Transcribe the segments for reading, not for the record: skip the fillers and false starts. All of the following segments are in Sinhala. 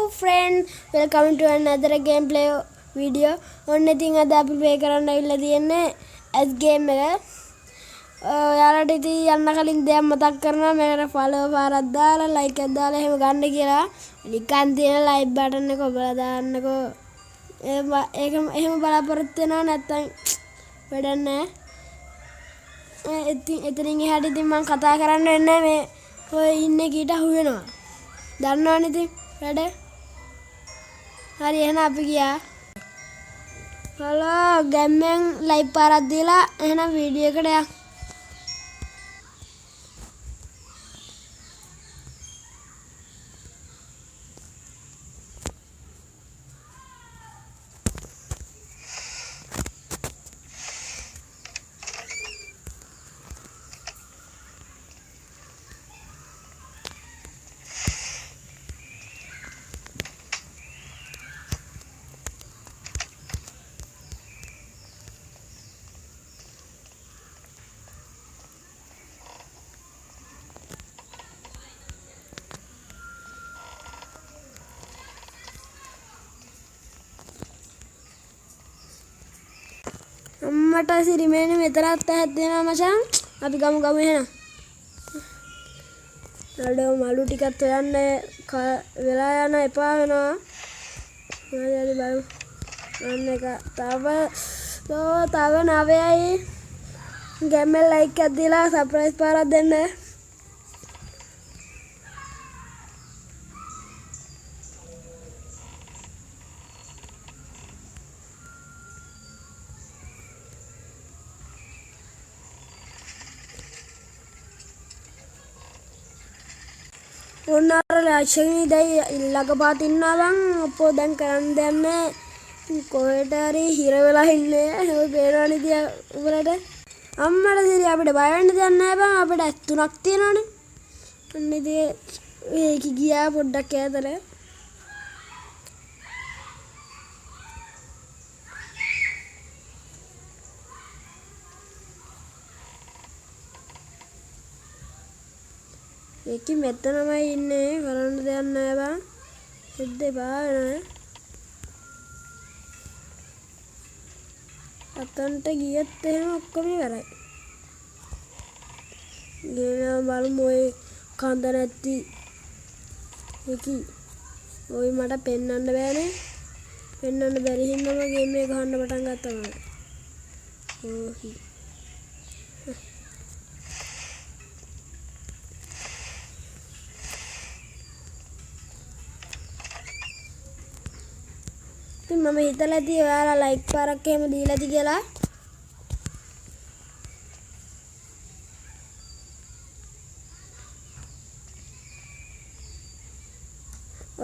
friend, welcome to another gameplay video. ඔන්න ඉතින් අද අපි ප්ලේ කරන්න ඇවිල්ලා තියෙන්නේ ඇස් ගේම් එක. ඔයාලට ඉතින් යන්න කලින් දෙයක් මතක් කරනවා මේකට ෆලෝ පාරක් දාලා ලයික් එකක් දාලා එහෙම ගන්න කියලා. නිකන් තියෙන ලයික් බටන් එක ඔබලා දාන්නකෝ. ඒක එහෙම බලාපොරොත්තු වෙනවා නැත්තම් වැඩක් නැහැ. එතනින් එහාට ඉතින් මම කතා කරන්න වෙන්නේ මේ ඔය ඉන්නේ කීට අහු වෙනවා. දන්නවනේ ඉතින් වැඩ. හරි එහෙනම් අපි ගියා. හලෝ ගැම්මෙන් ලයික් පාරක් දීලා එහෙනම් වීඩියෝ එකට යන්න. අම්මට සිරිමේනේ මෙතනත් හැදෙනවා මචං. අපි ගමු එහෙනම්. නඩෝ මලු ටිකත් හොයන්න වෙලා යන එපා වෙනවා. හරි බලමු. අන්න එක තව 9යි. ගැම්මෙන් ලයික් එකක් දීලා සර්ප්‍රයිස් පාරක් දෙන්න. ඔන්නර ලක්ෂණී දැයි ළඟපාත ඉන්නවා බං. අපෝ දැන් කරන්න දෙන්නේ කොහෙට හරි හිර වෙලා ඉන්නේ. ඒක පේනවනේ ඉතින් උඹලට. අම්මට සිරි අපිට බය වෙන්න දෙයක් නැහැ බං. අපිට ඇස් 3ක් තියෙනවනේ. අන්න ඉතින් ඒක ගියා පොඩ්ඩක් ඈතට. ඒකි මෙතනමයි ඉන්නේ. කරන්න දෙයක් නැහැ බං. හෙද්ද එපා නෑ. අතන්ට ගියත් එහෙම ඔක්කොම ඉවරයි. ගේනවා බලමු ඔය කන්ද නැති ඒකි. ඔය මට පෙන්වන්න බෑනේ. පෙන්වන්න බැරි හින්දාම ගේම් එක ගහන්න පටන් ගත්තා මම. ඕහි. මම හිතලා ඉතින් ඔයාලා ලයික් පාරක් එහෙම දීලාද කියලා.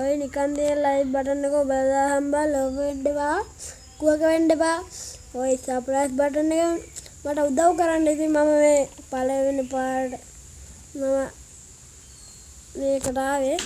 ඔය නිකන් දේ ලයික් බටන් එක ඔබලා දාහම් බා ලොග් වෙන්න එපා. කුවක වෙන්න එපා. ඔය සර්ප්‍රයිස් බටන් එක මට උදව් කරන්න. ඉතින් මම මේ පළවෙනි පාරට මම මේකට ආවේ.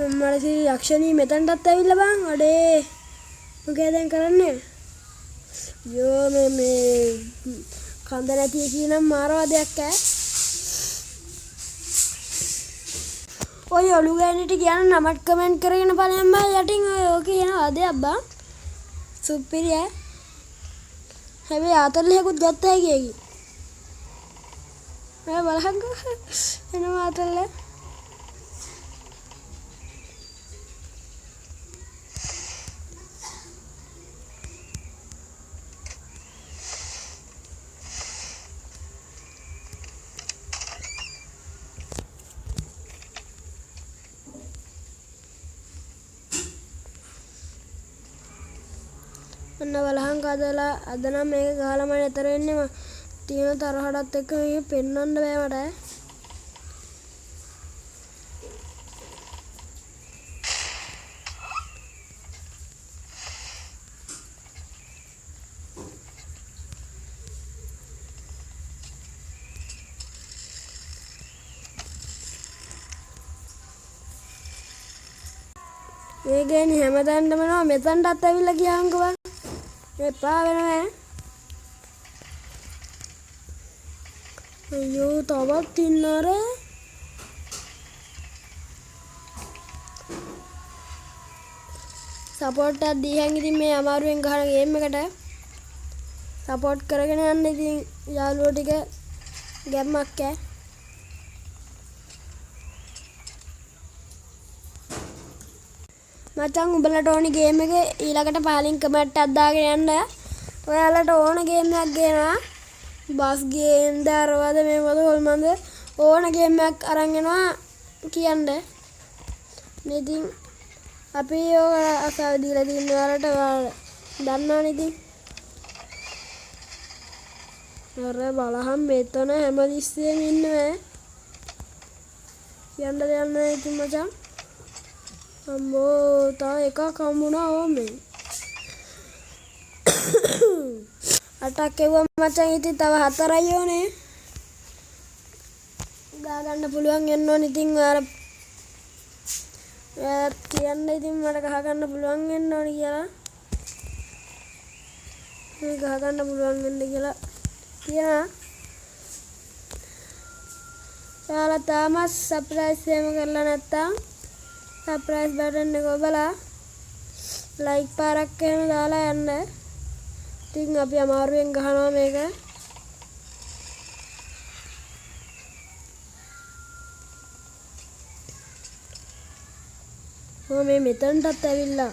මට සිරි යක්ෂණී මෙතනටත් ඇවිල්ලා බං. අඩේ මොකද දැන් කරන්නේ? යෝ මේ කන්ද නැති කියනම් මාරවාදයක් ඈ. ඔය ඔලු ගෑනිට කියන නමක් කමෙන්ට් කරගෙන බලන්න බා යටින් ඔය කියන ආදයක් බං. සුපිරිය. හැබැයි ආතල්ලෙකුත් ගත්ත හැකි ඒකි. මම බලහන්කෝ එනවා ආතල්ල. ඔන්න බලහන් කදලා අද නම් මේක ගහලා මම නතර වෙන්නේ. තියෙන තරහටත් එක්ක මේක පෙන්වන්න බෑ මට. මේ ගේනි හැමදාම නෝ මෙතනටත් ඇවිල්ලා ගියාන්කෝ බං. එපා වෙනවා. අයියෝ තවත් ඉන්නවර. සපෝට් එකක් දීහන් ඉතින් මේ අමාරුවෙන් ගහන ගේම් එකට සපෝට් කරගෙන යන්න ඉතින් යාළුවෝ ටික ගැම්මක් ඈ. මචං උඹලට ඕනි ගේම් එක ඊළඟට පහලින් කමෙන්ට් එකක් දාගෙන යන්න. ඔයාලට ඕන ගේම් එකක් ගේනවා. බස් ගේම්ද අරවද මේවද හොල්මන්ද ඕන ගේම් එකක් අරන් එනවා කියන්න. ඉතින් අපි ඔය අසාව දීලා තින්න ඔයාලට දන්නවනේ ඉතින්. අර බලහන් මෙතන හැමතිස්සෙම ඉන්නවා. කියන්න දෙයක් නැහැ ඉතින් මචං. අම්මෝ තා එකක් හම්බුණා ඕමේ. අටක් කෙවුවා මචං ඉතින් තව 4යි ඕනේ. ගා ගන්න පුළුවන් වෙන්න ඕනේ ඉතින් ඔයාලා කියන්න ඉතින් මට ගහ ගන්න පුළුවන් වෙන්න ඕනේ කියලා. මේ ගහ ගන්න පුළුවන් වෙන්න කියලා කියනවා. ඔයාලා තාමත් සබ්ස්ක්‍රයිබ් එහෙම කරලා නැත්තම් සබ්ස්ක්‍රයිබ් බටන් එක ඔබලා ලයික් පාරක් එහෙම දාලා යන්න. ඉතින් අපි අමාරුවෙන් ගහනවා මේක. මේ මෙතනටත් ඇවිල්ලා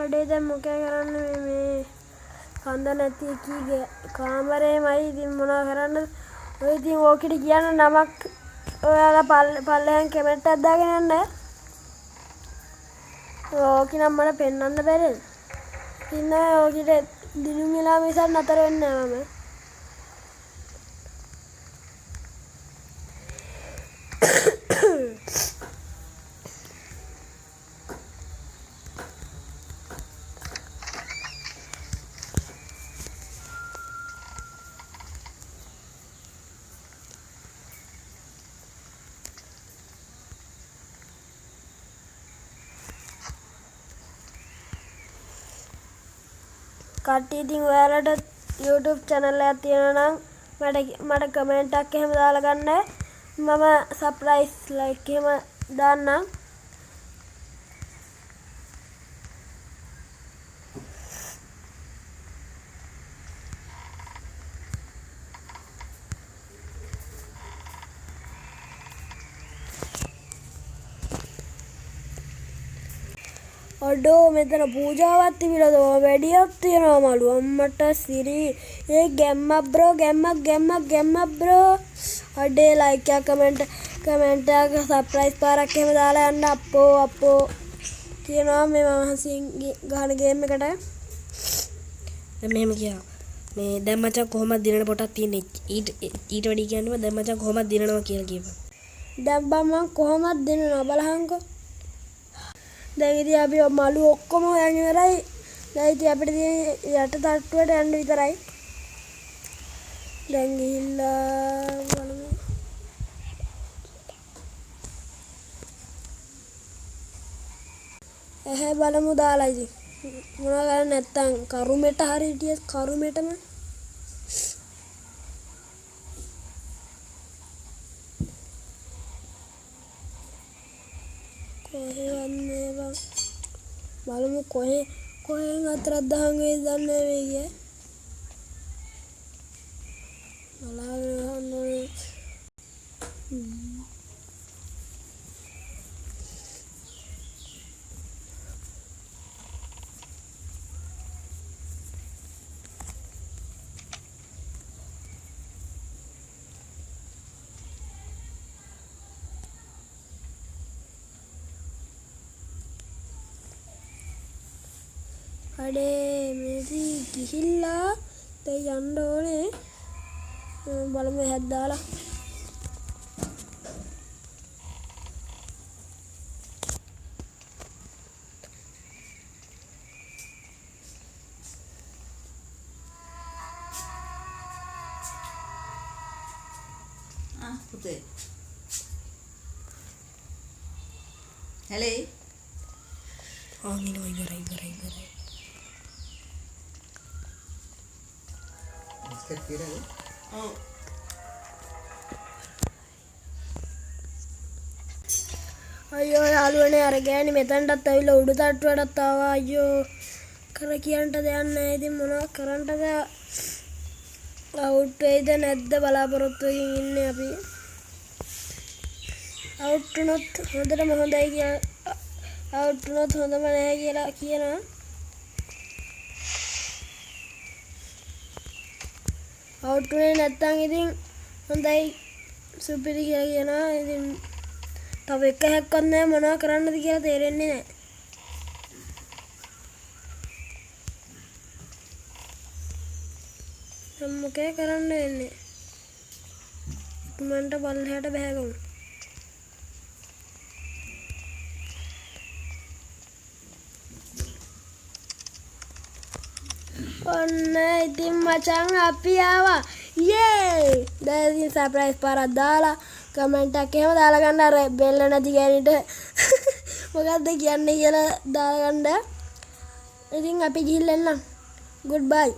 අඩේ දැන් මොකද කරන්නේ මේ කන්ද නැති කීගේ කාමරේමයි ඉතින් මොනවා කරන්නද ඔය ඉතින් ඕකිට කියන්න නමක් ඔයාලා පල්ලෙහාන් කමෙන්ට් එකක් දාගෙන යන්න. ඕකි නම් මට පෙන්වන්න බැරිද? ඉන්න ඕකිට දිනුම් වෙලා මිසක් නතර වෙන්නේ නැහැ මම. කට්ටිය ඉතින් ඔයාලට YouTube channel එකක් තියෙනවා නම් මට කමෙන්ට් එකක් එහෙම දාලා ගන්න. මම සර්ප්‍රයිස් ලයික් එහෙම දාන්නම්. අඩෝ මෙතන පූජාවක් තිබිලාද වැඩියක් තියනවා මලු අම්මට සිරි ඒ ගැම්මක් බ්‍රෝ අඩේ ලයික් එකක් කමෙන්ට් එකක් සර්ප්‍රයිස් පාරක් එහෙම දාලා යන්න අප්පෝ තියනවා මේ මහසින් ගහන ගේම් එකට. දැන් මෙහෙම කියනවා මේ දැන් මචං කොහොමද දිනන පොටක් තියෙන්නේ ඊට වැඩි කියන්නම දැන් මචං කොහොමද දිනනවා කියලා කියපන්. දැන් මම කොහොමද දිනනවා බලහන්කෝ. දැන් ඉතින් අපි මලු ඔක්කොම හොයන් ඉවරයි. දැන් ඉතින් අපිට තියෙන යට තට්ටුවට යන්න විතරයි. දැන් ගිහිල්ලා බලමු. බලමු දාලා ඉතින් මොනවා කරන්නේ නැත්තම් කරුමෙට හරි හිටියත් කරුමෙටම කොහෙවන්නේ බං බලමු කොහෙන් අතරක් දහන් වේද දන්නේ මේ කිය බලාගෙන යන්න ඕනේ. අඩේ මේසි ගිහිල්ලා දැන් යන්න ඕනේ. බලමු එහෙත් දාලා පුතේ හැලෙයි. ආමිනෝ ඉවරයි. බිස්කට් කීරද? ඔව්. අයියෝ යාළුවනේ අර ගෑණි මෙතනටත් ඇවිල්ලා උඩු තට්ටුවටත් ආවා. අයියෝ කර කියන්න දෙයක් නැහැ. ඉතින් මොනවා කරන්නද? අවුට් වෙයිද නැද්ද බලාපොරොත්තුවකින් ඉන්නේ අපි. අවුට් වුණොත් හොඳටම හොඳයි කියලා අවුට් වුණොත් හොඳම නැහැ කියලා කියනවා. අවුට් වුණේ නැත්තම් ඉතින් හොඳයි සුපිරි කියලා කියනවා. ඉතින් තව එක හැක්කක් නැහැ මොනවා කරන්නද කියලා තේරෙන්නේ නැහැ. දැන් මොකේ කරන්න වෙන්නේ? ඉක්මනට පල්ලෙහාට බහැගමු. ඔන්න ඉතින් මචං අපි ආවා. යේ! දැන් ඉතින් සර්ප්‍රයිස් පාරක් දාලා කමෙන්ට් එකක් එහෙම දාලා ගන්න අර බෙල්ල නැති ගෑනිට මොකද්ද කියන්නේ කියලා දාලා ගන්න. ඉතින් අපි ගිහින් එන්නම්. ගුඩ් බයි.